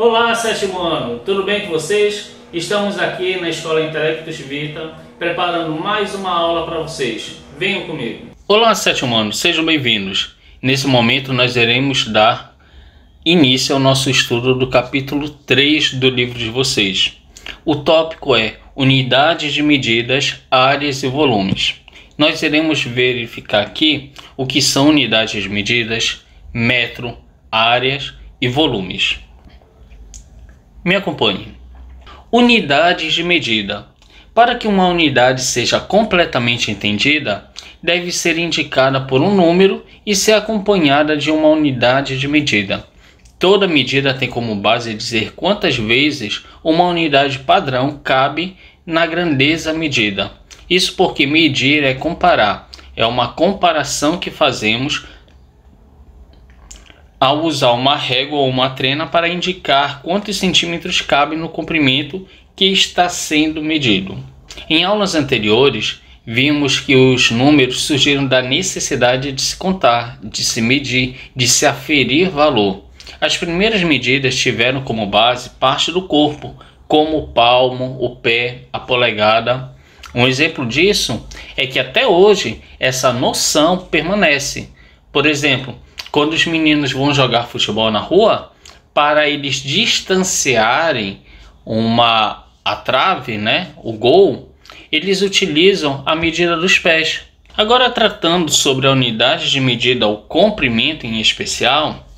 Olá, sétimo ano, tudo bem com vocês? Estamos aqui na Escola Intelectus Vita, preparando mais uma aula para vocês. Venham comigo. Olá, sétimo ano, sejam bem-vindos. Nesse momento nós iremos dar início ao nosso estudo do capítulo 3 do livro de vocês. O tópico é unidades de medidas, áreas e volumes. Nós iremos verificar aqui o que são unidades de medidas, metro, áreas e volumes. Me acompanhe. Unidades de medida. Para que uma unidade seja completamente entendida, deve ser indicada por um número e ser acompanhada de uma unidade de medida. Toda medida tem como base dizer quantas vezes uma unidade padrão cabe na grandeza medida. Isso porque medir é comparar. É uma comparação que fazemos ao usar uma régua ou uma trena para indicar quantos centímetros cabe no comprimento que está sendo medido. Em aulas anteriores, vimos que os números surgiram da necessidade de se contar, de se medir, de se aferir valor. As primeiras medidas tiveram como base parte do corpo, como o palmo, o pé, a polegada. Um exemplo disso é que até hoje essa noção permanece. Por exemplo, quando os meninos vão jogar futebol na rua, para eles distanciarem a trave, o gol, eles utilizam a medida dos pés. Agora, tratando sobre a unidade de medida, o comprimento em especial,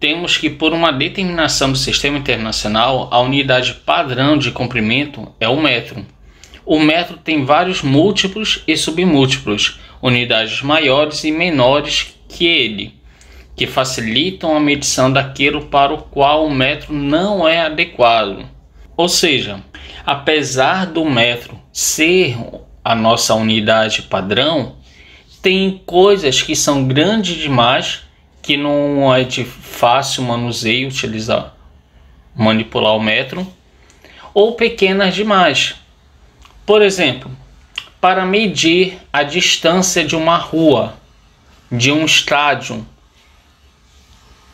temos que, por uma determinação do Sistema Internacional, a unidade padrão de comprimento é o metro. O metro tem vários múltiplos e submúltiplos, unidades maiores e menores que ele, que facilitam a medição daquilo para o qual o metro não é adequado. Ou seja, apesar do metro ser a nossa unidade padrão, tem coisas que são grandes demais, que não é de fácil manuseio manipular o metro, ou pequenas demais. Por exemplo, para medir a distância de uma rua, de um estádio,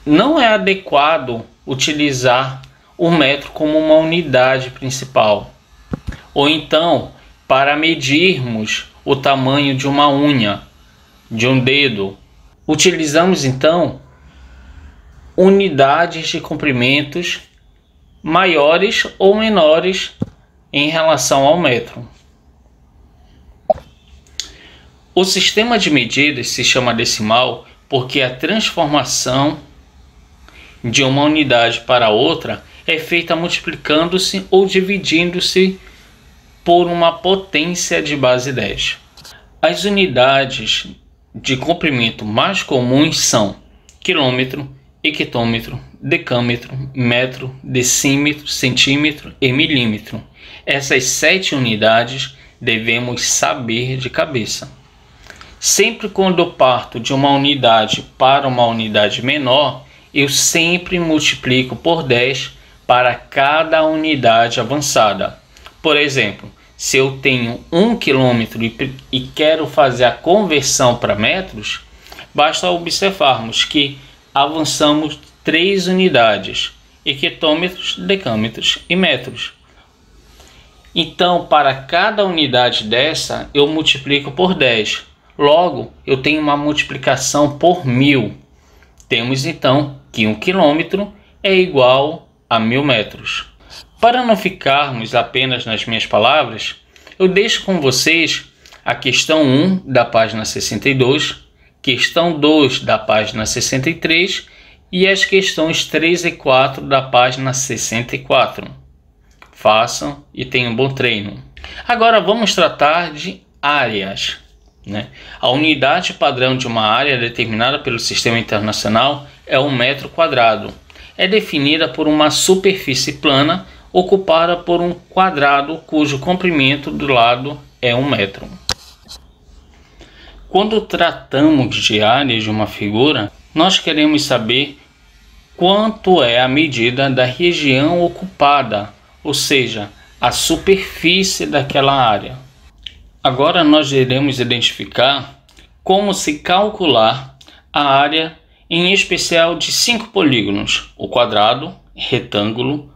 não é adequado utilizar o metro como uma unidade principal. Ou então, para medirmos o tamanho de uma unha, de um dedo, utilizamos então unidades de comprimentos maiores ou menores em relação ao metro. O sistema de medidas se chama decimal porque a transformação de uma unidade para outra é feita multiplicando-se ou dividindo-se por uma potência de base 10. As unidades de comprimento mais comuns são quilômetro, hectômetro, decâmetro, metro, decímetro, centímetro e milímetro. Essas 7 unidades devemos saber de cabeça. Sempre quando eu parto de uma unidade para uma unidade menor, eu sempre multiplico por 10 para cada unidade avançada. Por exemplo, se eu tenho 1 km e quero fazer a conversão para metros, basta observarmos que avançamos 3 unidades, hectômetros, decâmetros e metros. Então, para cada unidade dessa, eu multiplico por 10. Logo, eu tenho uma multiplicação por 1000. Temos então que 1 km é igual a 1000 metros. Para não ficarmos apenas nas minhas palavras, eu deixo com vocês a questão 1 da página 62, questão 2 da página 63 e as questões 3 e 4 da página 64. Façam e tenham um bom treino. Agora vamos tratar de áreas. A unidade padrão de uma área determinada pelo Sistema Internacional é um metro quadrado. É definida por uma superfície plana ocupada por um quadrado cujo comprimento do lado é 1 metro. Quando tratamos de área de uma figura, nós queremos saber quanto é a medida da região ocupada, ou seja, a superfície daquela área. Agora nós iremos identificar como se calcular a área, em especial de 5 polígonos, o quadrado, retângulo,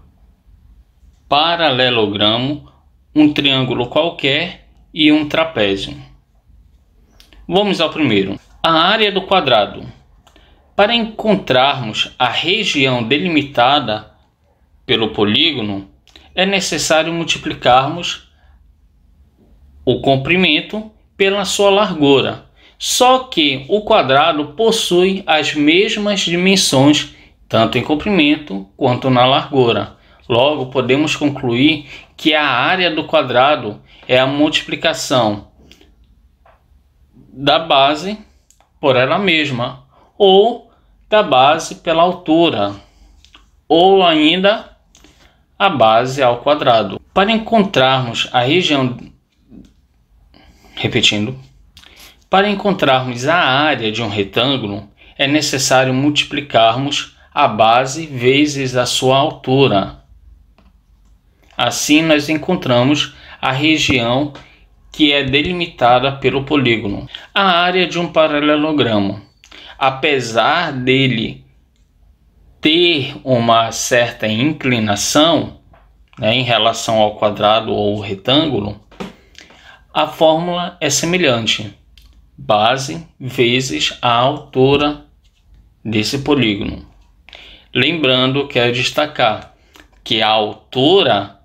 paralelogramo, um triângulo qualquer e um trapézio. Vamos ao primeiro. A área do quadrado. Para encontrarmos a região delimitada pelo polígono, é necessário multiplicarmos o comprimento pela sua largura. Só que o quadrado possui as mesmas dimensões, tanto em comprimento quanto na largura. Logo, podemos concluir que a área do quadrado é a multiplicação da base por ela mesma, ou da base pela altura, ou ainda a base ao quadrado. Para encontrarmos a região, para encontrarmos a área de um retângulo, é necessário multiplicarmos a base vezes a sua altura. Assim, nós encontramos a região que é delimitada pelo polígono. A área de um paralelogramo. Apesar dele ter uma certa inclinação, em relação ao quadrado ou retângulo, a fórmula é semelhante. Base vezes a altura desse polígono. Lembrando, quero destacar que a altura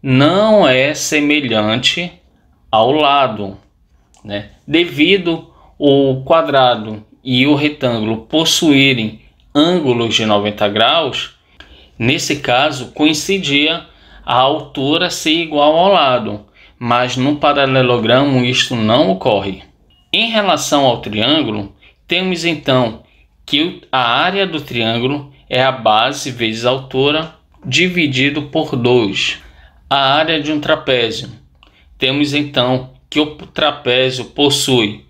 não é semelhante ao lado, Devido o quadrado e o retângulo possuírem ângulos de 90 graus, nesse caso coincidia a altura ser igual ao lado, mas no paralelogramo isto não ocorre. Em relação ao triângulo, temos então que a área do triângulo é a base vezes a altura dividido por 2. A área de um trapézio. Temos então que o trapézio possui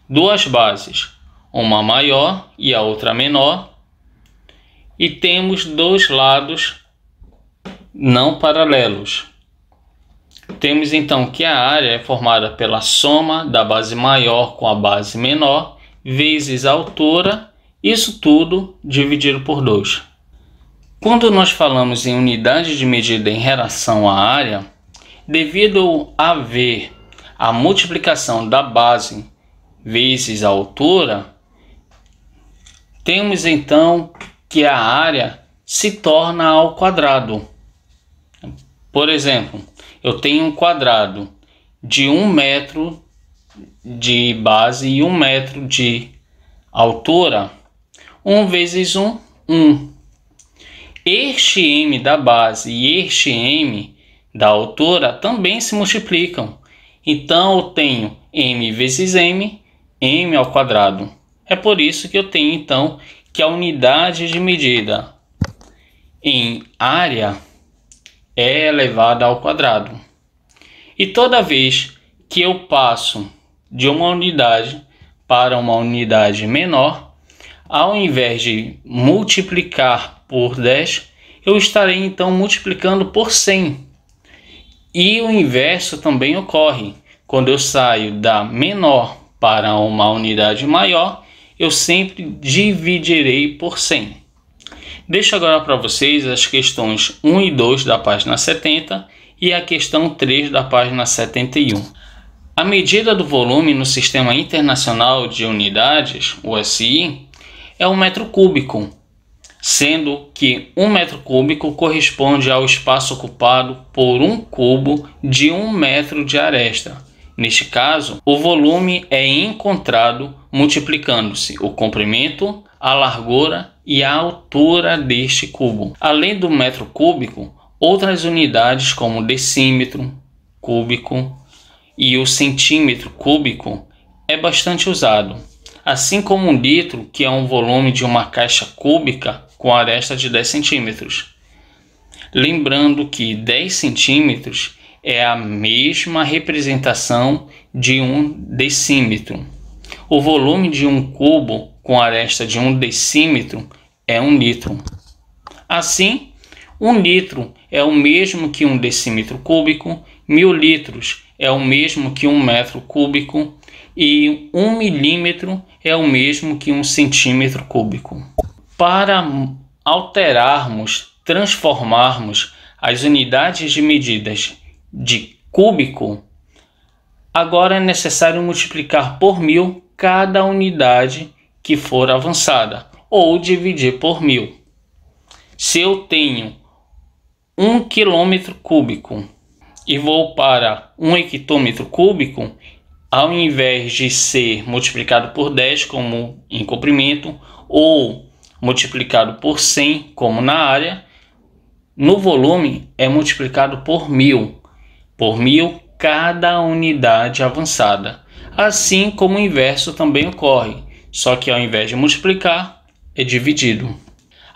duas bases, uma maior e a outra menor, e temos dois lados não paralelos. Temos então que a área é formada pela soma da base maior com a base menor, vezes a altura, isso tudo dividido por 2. Quando nós falamos em unidade de medida em relação à área, devido a haver a multiplicação da base vezes a altura, temos então que a área se torna ao quadrado. Por exemplo, eu tenho um quadrado de 1 metro de base e 1 metro de altura. 1 vezes 1, 1. Este m da base e este m da altura também se multiplicam. Então eu tenho m vezes m, m ao quadrado. É por isso que eu tenho então que a unidade de medida em área é elevada ao quadrado. E toda vez que eu passo de uma unidade para uma unidade menor, ao invés de multiplicar por 10, eu estarei então multiplicando por 100. E o inverso também ocorre. Quando eu saio da menor para uma unidade maior, eu sempre dividirei por 100. Deixo agora para vocês as questões 1 e 2 da página 70 e a questão 3 da página 71. A medida do volume no Sistema Internacional de Unidades, o SI, é 1 metro cúbico, sendo que 1 metro cúbico corresponde ao espaço ocupado por um cubo de 1 metro de aresta. Neste caso, o volume é encontrado multiplicando-se o comprimento, a largura e a altura deste cubo. Além do metro cúbico, outras unidades como o decímetro cúbico e o centímetro cúbico é bastante usado, assim como um litro, que é um volume de uma caixa cúbica com aresta de 10 centímetros. Lembrando que 10 centímetros é a mesma representação de um decímetro. O volume de um cubo com aresta de 1 decímetro é 1 litro. Assim, 1 litro é o mesmo que 1 decímetro cúbico, 1000 litros é o mesmo que 1 metro cúbico e 1 milímetro é o mesmo que 1 centímetro cúbico. Para alterarmos transformarmos as unidades de medidas de cúbico, agora é necessário multiplicar por 1000 cada unidade que for avançada, ou dividir por 1000. Se eu tenho 1 quilômetro cúbico e vou para 1 hectômetro cúbico, ao invés de ser multiplicado por 10, como em comprimento, ou multiplicado por 100, como na área, no volume é multiplicado por 1000. Por 1000 cada unidade avançada. Assim como o inverso também ocorre, só que ao invés de multiplicar, é dividido.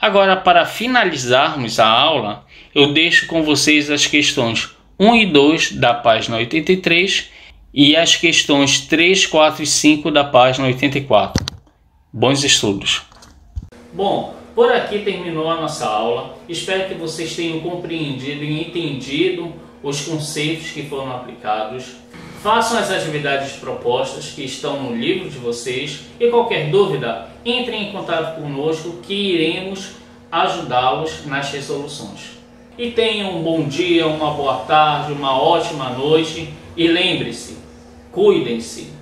Agora, para finalizarmos a aula, eu deixo com vocês as questões 1 e 2 da página 83 e as questões 3, 4 e 5 da página 84. Bons estudos! Bom, por aqui terminou a nossa aula. Espero que vocês tenham compreendido e entendido os conceitos que foram aplicados. Façam as atividades propostas que estão no livro de vocês e qualquer dúvida, entrem em contato conosco que iremos ajudá-los nas resoluções. E tenham um bom dia, uma boa tarde, uma ótima noite e lembre-se, cuidem-se.